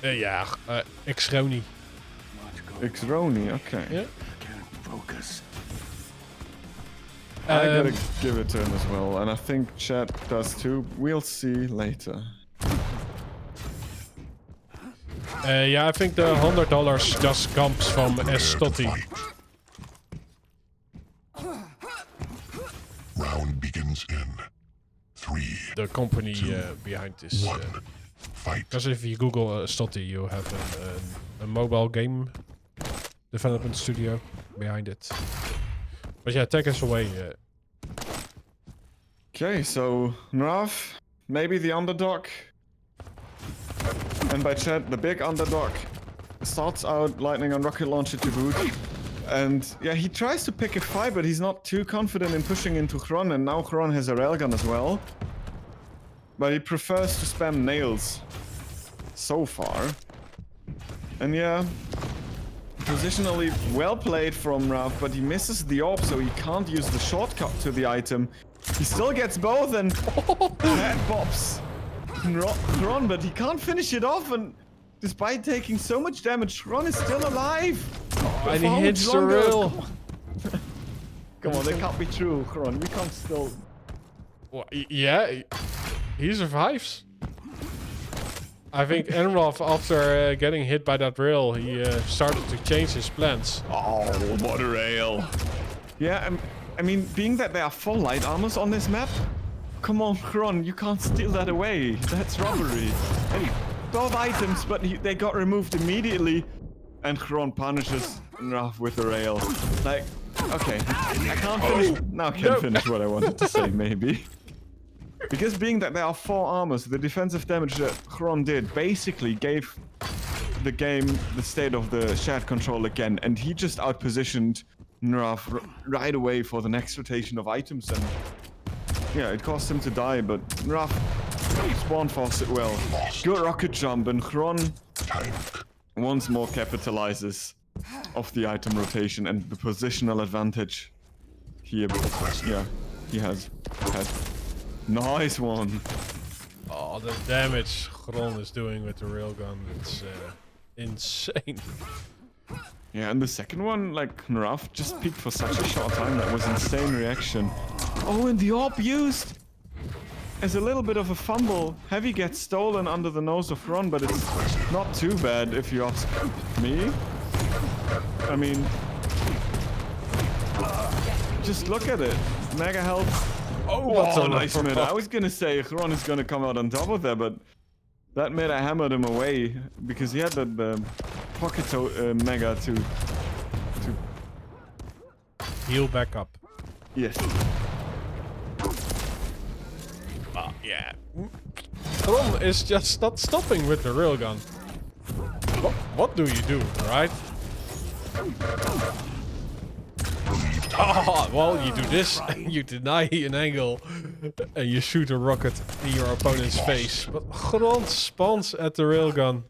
Yeah, Xron. Xroni, okay. Yeah. Focus. I gotta give it to him as well, and I think chat does too. We'll see later. Yeah, I think the $100 just comes from Estoty. Round begins in 3. The company behind this. 1. Fight. Because if you Google Estoty, you have a mobile game development studio behind it. But yeah, take us away. Okay, so Nrav, maybe the underdog. And by chat, the big underdog starts out lightning on rocket launcher to boot. And yeah, he tries to pick a fight, but he's not too confident in pushing into Xron, and now Xron has a railgun as well. But he prefers to spam nails so far. And yeah, positionally well played from Nrav, but he misses the AWP, so he can't use the shortcut to the item. He still gets both, and head pops Xron, but he can't finish it off, and despite taking so much damage, Xron is still alive. And he hits the rail. Come on, they can't be true, Xron. We can't still... Well, yeah, he survives. I think Nrav, after getting hit by that rail, he started to change his plans. Oh, what a rail. Yeah, I mean, being that there are 4 light armors on this map, come on, Xron, you can't steal that away. That's robbery. Hey, both items, but they got removed immediately. And Xron punishes Nrav with the rail. Like, okay, I can't finish. Now I can finish what I wanted to say, maybe. Because being that there are 4 armors, the defensive damage that Xron did basically gave the game the state of the shared control again. And he just outpositioned Nrav right away for the next rotation of items. And yeah, it cost him to die, but Nrav spawn forced it well. Good rocket jump, and Xron once more capitalizes off the item rotation and the positional advantage here. Yeah, he has had. Nice one. Oh, the damage Xron is doing with the railgun, it's insane. Yeah, and the second one, like, Nrav just peeked for such a short time. That was insane reaction. Oh, and the AWP used as a little bit of a fumble. Heavy gets stolen under the nose of Xron, but it's not too bad if you ask me. I mean, just look at it. Mega health. Oh, what's a nice mid. I was gonna say Xron is gonna come out on top of that, but that mid I hammered him away because he had the pocket mega to heal back up. Yes. Yeah. Xron is just not stopping with the railgun. What do you do, right? Oh, well, you do this, you deny an angle, and you shoot a rocket in your opponent's face. But Xron spawns at the railgun,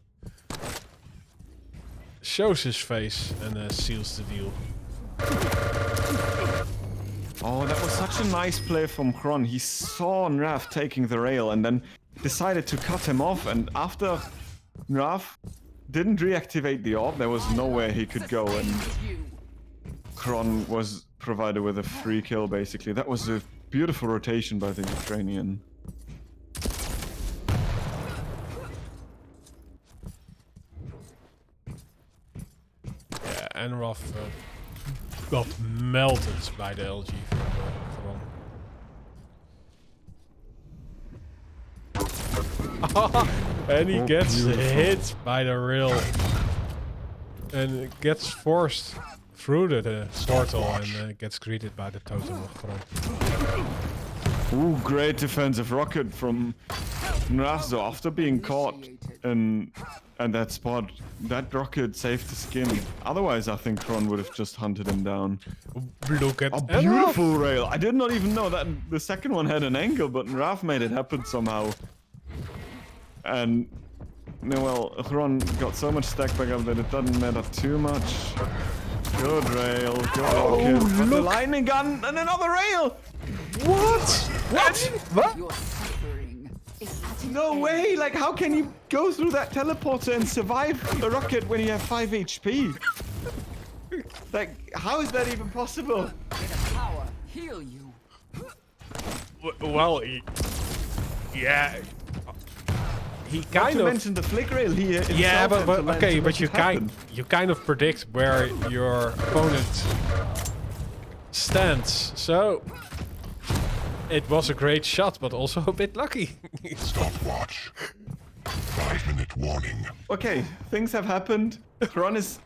shows his face, and seals the deal. Oh, that was such a nice play from Xron. He saw Nrav taking the rail and then decided to cut him off, and after Nrav didn't reactivate the AWP, there was nowhere he could go, and Xron was provided with a free kill, basically. That was a beautiful rotation by the Ukrainian. Yeah, Nrav got melted by the LG from Xron. And he gets hit by the rail. And gets forced through the portal and gets greeted by the totem of Xron. Ooh, great defensive rocket from Nrav. So after being caught in that spot, that rocket saved the skin. Otherwise, I think Xron would have just hunted him down. Look at a beautiful rail. I did not even know that the second one had an angle, but Nrav made it happen somehow. And well, Xron got so much stack back up that it doesn't matter too much. Good rail, good rocket. The lightning gun and another rail! What? Your suffering is at an No way! Like, how can you go through that teleporter and survive a rocket when you have 5 HP? Like, how is that even possible? May the power heal you. Well, yeah. He Not kind to of. mention the flick rail here. Yeah, himself but and to okay, let but it you happen. kind of predict where your opponent stands. So it was a great shot, but also a bit lucky. Stopwatch. 5-minute warning. Okay, things have happened. Xron is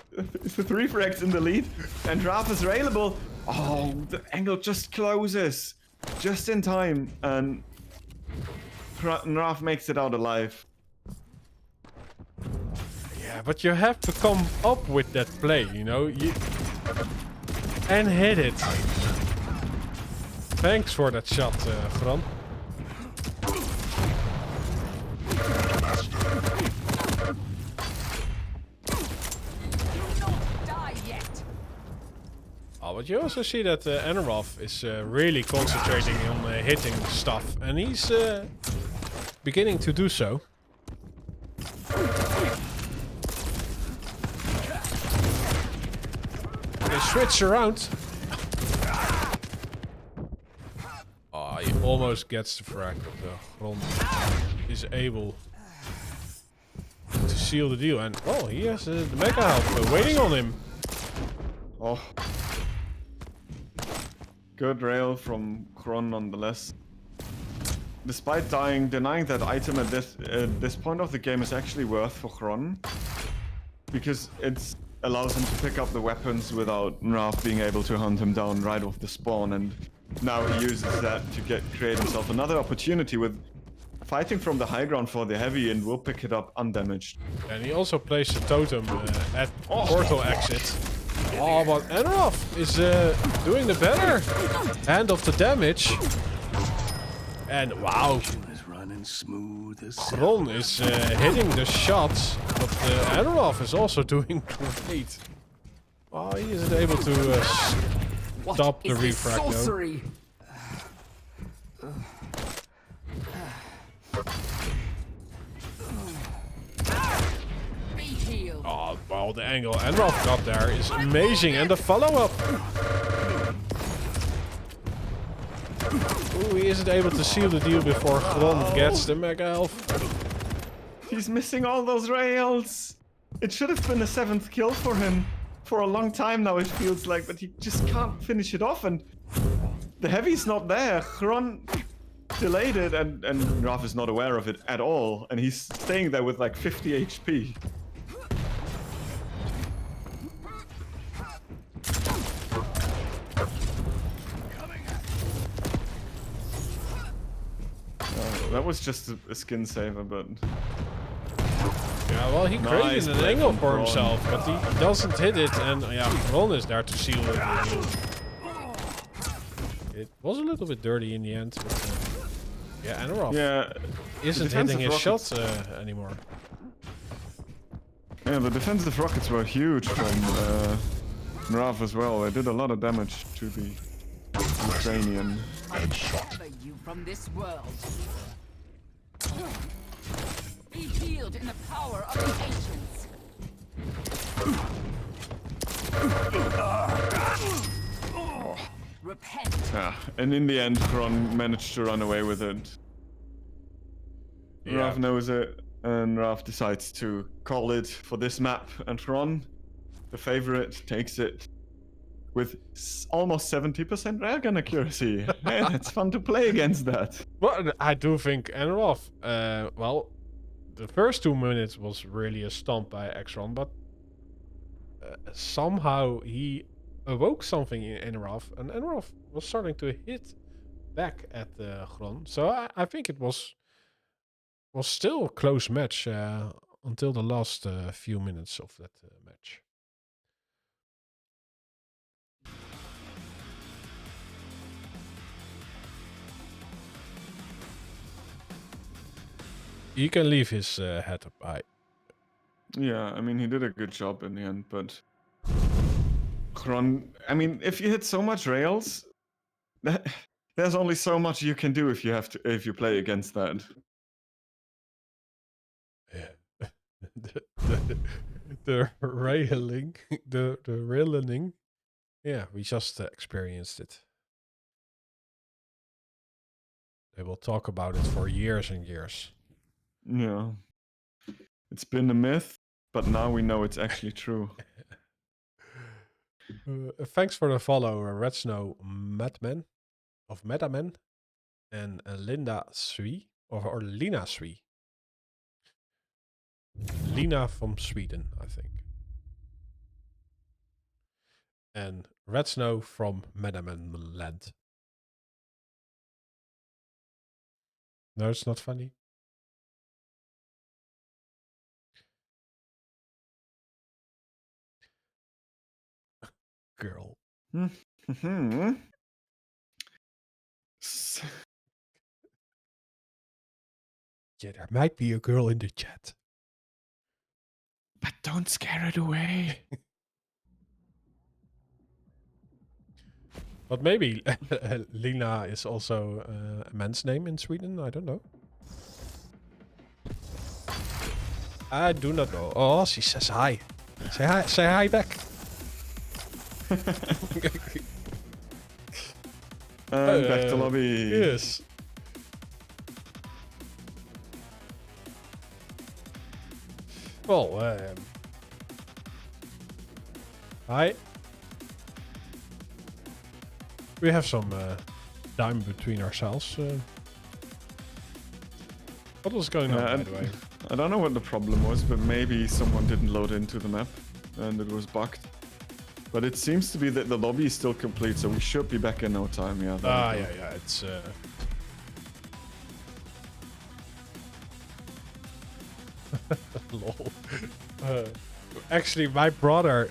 3 frags in the lead, and Nrav is railable. Oh, the angle just closes. Just in time, and Nrav makes it out alive. Yeah, but you have to come up with that play, you know, and hit it. Thanks for that shot, Xron. Do not die yet. Oh, but you also see that Nrav is really concentrating on hitting stuff, and he's beginning to do so. They switch around. Oh, he almost gets the frag, but Xron is able to seal the deal. And oh, he has the mega health waiting on him. Oh. Good rail from Xron nonetheless. Despite denying that item at this point of the game is actually worth for Xron. Because it allows him to pick up the weapons without Nrav being able to hunt him down right off the spawn. And now he uses that to create himself another opportunity with fighting from the high ground for the heavy, and will pick it up undamaged. And he also placed a totem at portal exit. Oh, but Nrav is doing the better hand of the damage. And wow, Is running smooth as Xron is hitting the shots, but Nrav is also doing great. Oh, he isn't able to stop the Is this refract though. sorcery? Be healed. Oh, well, the angle Nrav got there is amazing, and the follow-up. Ooh, he isn't able to seal the deal before Xron gets the mega health. He's missing all those rails. It should have been a 7th kill for him for a long time now, it feels like, but he just can't finish it off, and the heavy's not there. Xron delayed it, and Nrav is not aware of it at all, and he's staying there with like 50 HP. That was just a skin saver, but Yeah, well, he Nice created an play angle from for Xron. himself, but he doesn't hit it, and yeah, Xron is there to seal the deal. It was a little bit dirty in the end, but yeah, Nrav yeah, isn't defensive hitting his rockets- shots anymore. yeah, the defensive rockets were huge from Nrav as well. They did a lot of damage to the Ukrainian. Headshot. Sever you from this world. Be healed in the power of the ancients. Repent. Yeah, and in the end, Xron managed to run away with it. Yeah. Nrav knows it, and Nrav decides to call it for this map. And Xron, the favorite, takes it with almost 70% railgun accuracy. Man, it's fun to play against that. Well, I do think Nrav, well, the first 2 minutes was really a stomp by Xron, but somehow he awoke something in Nrav, and Nrav was starting to hit back at Xron. So I think it was still a close match until the last few minutes of that match. He can leave his head up high. Yeah, I mean, he did a good job in the end, but Xron, I mean, if you hit so much rails, there's only so much you can do if you play against that. The railing, the railing. Yeah, we just experienced it. They will talk about it for years and years. Yeah. It's been a myth, but now we know it's actually true. Thanks for the follow, Red Snow Madman of Metaman and Linda Sui or Lina Sui. Lina from Sweden, I think. And Red Snow from Metaman Land. No, it's not funny. Girl. S- Yeah, there might be a girl in the chat. But don't scare it away. But maybe Lina is also a man's name in Sweden. I don't know. I do not know. Oh, she says hi. Say hi. Say hi back. And back to lobby. Yes. Well, hi. We have some time between ourselves. What was going on, by the way? I don't know what the problem was, but maybe someone didn't load into the map and it was bugged. But it seems to be that the lobby is still complete, so we should be back in no time. Yeah. Yeah. It's. Lol. Actually, my brother,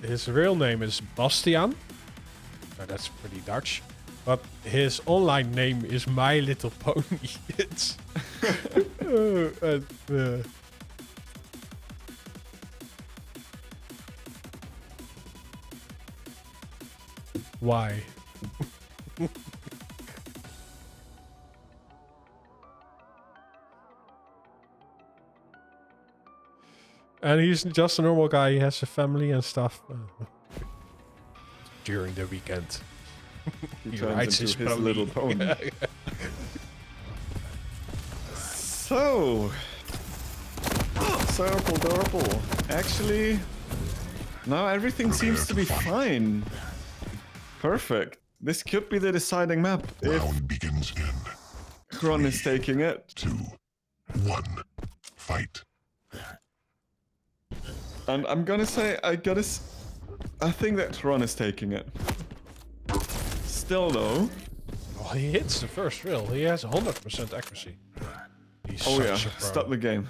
his real name is Bastiaan. That's pretty Dutch. But his online name is My Little Pony. It's. Why? And he's just a normal guy. He has a family and stuff. During the weekend. He rides turns into his his little pony. So, Purple. Actually, now everything seems to be fine. Perfect. This could be the deciding map if Round begins in Xron is taking it. 2, 1. Fight. And I'm gonna say, I think that Xron is taking it. Still though. Oh, he hits the first drill. He has 100% accuracy. He's Oh such yeah, a pro. stop the game.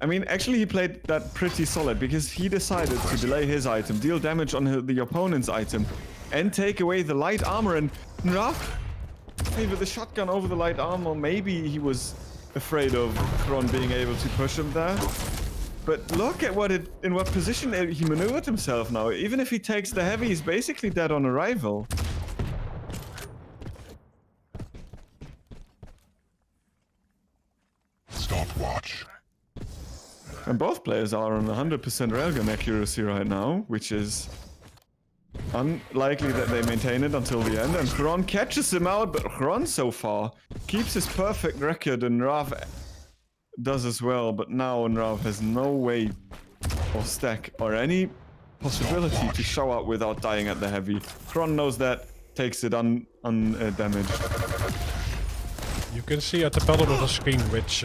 I mean, actually he played that pretty solid because he decided to delay his item, deal damage on the opponent's item, and take away the light armor. And Nrav, with the shotgun over the light armor, maybe he was afraid of Xron being able to push him there. But look at in what position he maneuvered himself now. Even if he takes the heavy, he's basically dead on arrival. Stopwatch. And both players are on 100% railgun accuracy right now, which is unlikely that they maintain it until the end. And Xron catches him out, but Xron so far keeps his perfect record, and Nrav does as well. But now Nrav has no way or stack or any possibility to show up without dying at the heavy. Xron knows that, takes it undamaged. You can see at the bottom of the screen which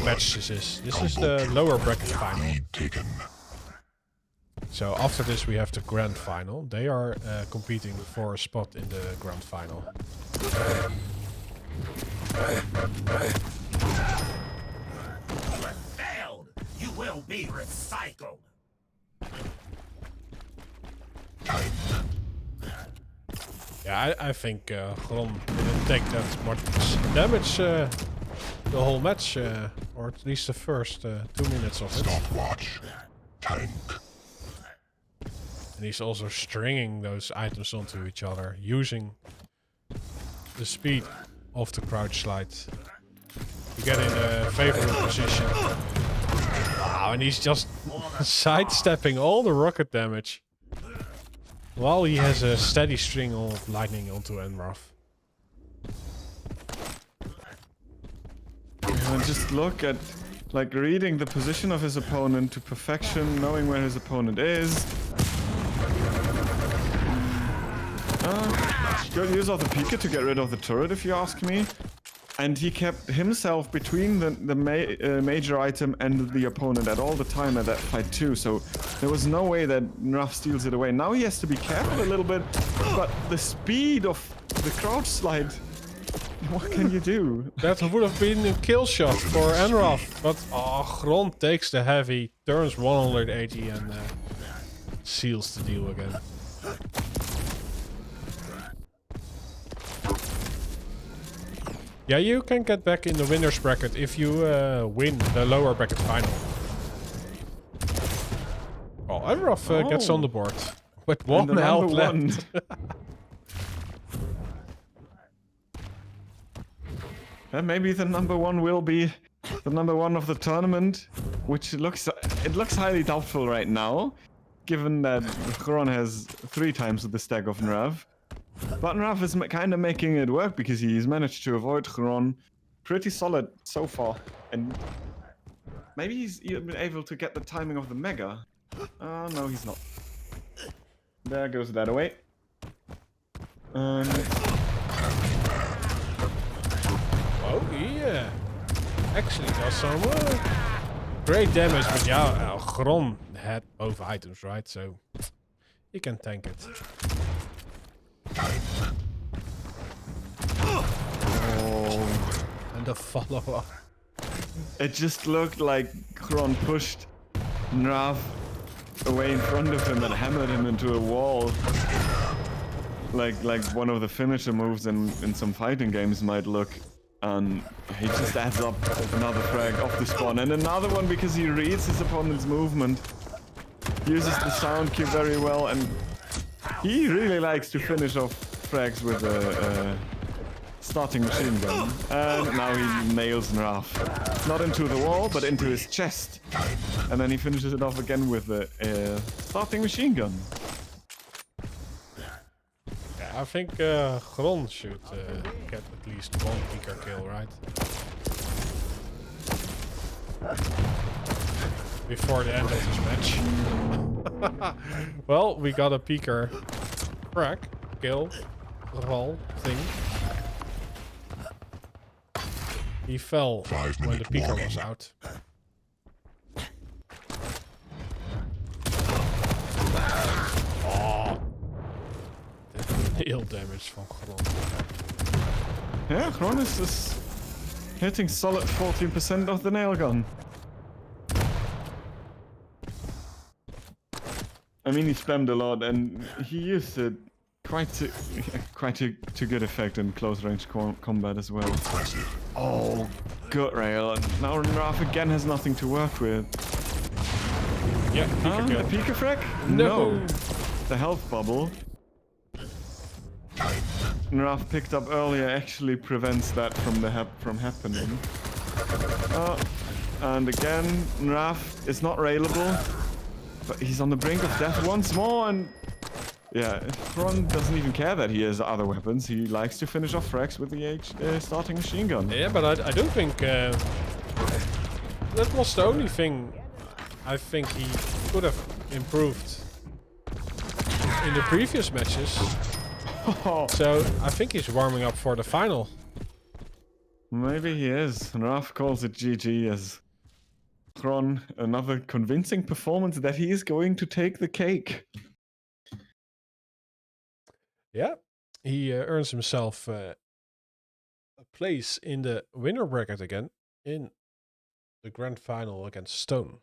match this is. This is the lower bracket final. Lead taken. So after this we have the grand final. They are competing for a spot in the grand final. Failed. You will be recycled. Yeah, I think Xron didn't take that much damage the whole match, or at least the first 2 minutes of it. Stopwatch. Tank. And he's also stringing those items onto each other, using the speed of the crouch slide to get in a favorable position. Wow, and he's just sidestepping all the rocket damage. While he has a steady string of lightning onto Nrav. And just look at, like, reading the position of his opponent to perfection, knowing where his opponent is. Good use of the Pika to get rid of the turret, if you ask me. And he kept himself between the major item and the opponent at all the time at that fight too. So there was no way that Nrav steals it away. Now he has to be careful a little bit, but the speed of the crouch slide, what can you do? That would have been a kill shot for Nrav. But Xron takes the heavy, turns 180 and seals the deal again. Yeah, you can get back in the winner's bracket if you win the lower bracket final. Oh, Nrav gets on the board with one health left. And maybe the number one will be the number one of the tournament, which looks highly doubtful right now, given that Xron has 3 times the stack of Nrav. But Nrav is kind of making it work because he's managed to avoid Xron pretty solid so far. And maybe he's even able to get the timing of the Mega. No, he's not. There goes that away. Oh, yeah. Actually does some great damage, but yeah, Xron had both items, right? So he can tank it. Oh, and the follow-up. It just looked like Xron pushed Nrav away in front of him and hammered him into a wall. Like one of the finisher moves in some fighting games might look. And he just adds up another frag off the spawn. And another one because he reads his opponent's movement. Uses the sound cue very well, and he really likes to finish off frags with a starting machine gun. And now he nails Nrav. Not into the wall, but into his chest. And then he finishes it off again with a starting machine gun. Yeah, I think Xron should get at least one Pika kill, right? Before the end of this match. Well, we got a Pika frag, kill, roll thing. He fell when the Pika was out. Oh, the nail damage from Xron. Yeah, Xron is just hitting solid 14% of the nail gun. I mean, he spammed a lot, and he used it quite to good effect in close range combat as well. Oh, gut rail, and now Nrav again has nothing to work with. Yeah, Pika kill. A Pika frag? No. The health bubble Nrav picked up earlier actually prevents that from happening. And again, Nrav is not railable. But he's on the brink of death once more, and yeah, Xron doesn't even care that he has other weapons. He likes to finish off frags with the starting machine gun. Yeah, but I do think that was the only thing I think he could have improved in the previous matches. So I think he's warming up for the final. Maybe he is. Nrav calls it GG as Xron, another convincing performance that he is going to take the cake. Yeah, he earns himself a place in the winner bracket again in the grand final against Stone.